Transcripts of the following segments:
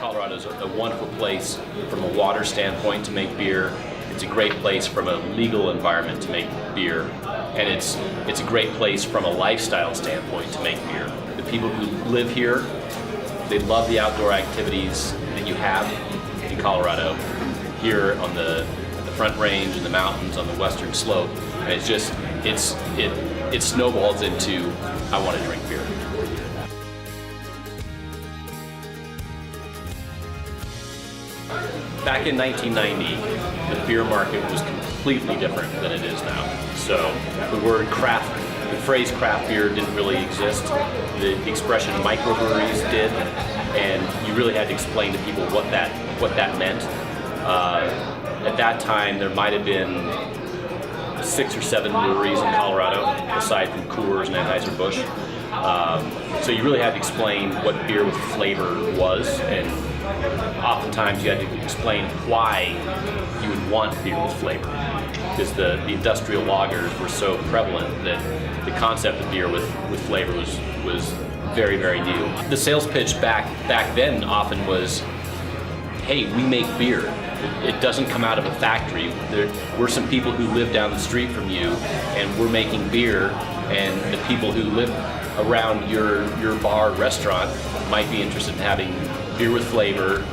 Colorado is a wonderful place from a water standpoint to make beer. It's a great place from a legal environment to make beer. And it's a great place from a lifestyle standpoint to make beer. The people who live here, they love the outdoor activities that you have in Colorado, here on the Front Range and the mountains on the western slope. And it's just, it snowballs into, I want to drink beer. Back in 1990, the beer market was completely different than it is now. So the phrase craft beer didn't really exist. The expression micro-breweries did, and you really had to explain to people what that meant. At that time, there might have been 6 or 7 breweries in Colorado, aside from Coors and Anheuser-Busch. So you really had to explain what beer with flavor was, and oftentimes you had to explain why you would want beer with flavor, because the industrial lagers were so prevalent that the concept of beer with flavor was very, very new. The sales pitch back then often was, hey, we make beer. It doesn't come out of a factory. We're some people who live down the street from you, and we're making beer, and the people who live around your bar, restaurant might be interested in having beer with flavor,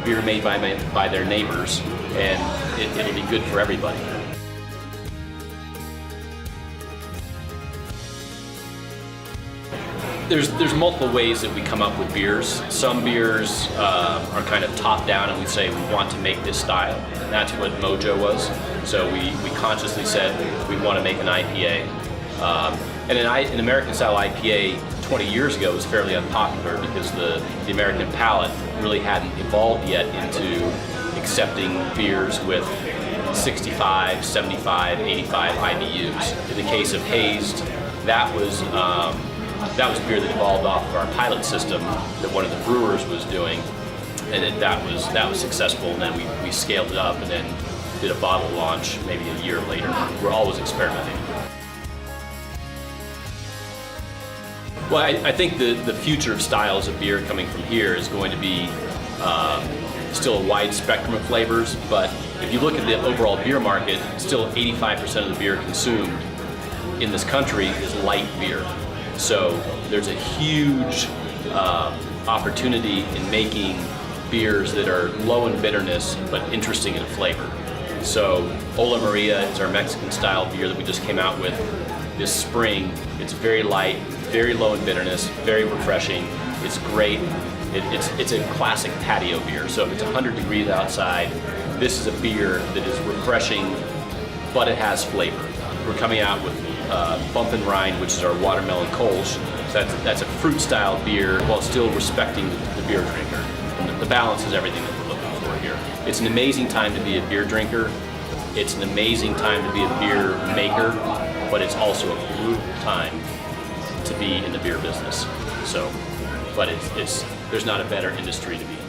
beer made by their neighbors, and it'll be good for everybody. There's multiple ways that we come up with beers. Some beers are kind of top down, and we say we want to make this style. And that's what Mojo was. So we consciously said we want to make an IPA. And an American style IPA 20 years ago was fairly unpopular because the American palate really hadn't evolved yet into accepting beers with 65, 75, 85 IBUs. In the case of hazed, that was beer that evolved off of our pilot system that one of the brewers was doing, and that was successful. And then we scaled it up and then did a bottle launch maybe a year later. We're always experimenting. Well, I think the future of styles of beer coming from here is going to be still a wide spectrum of flavors, but if you look at the overall beer market, still 85% of the beer consumed in this country is light beer. So there's a huge opportunity in making beers that are low in bitterness but interesting in flavor. So Ola Maria is our Mexican style beer that we just came out with this spring. It's very light, very low in bitterness, very refreshing. It's great. It's a classic patio beer. So if it's 100 degrees outside, this is a beer that is refreshing, but it has flavor. We're coming out with Bumpin' Rind, which is our watermelon kolsch. So that's a fruit style beer while still respecting the beer drinker. And the balance is everything that we're looking for here. It's an amazing time to be a beer drinker. It's an amazing time to be a beer maker, but it's also a brutal time to be in the beer business. So, but there's not a better industry to be in.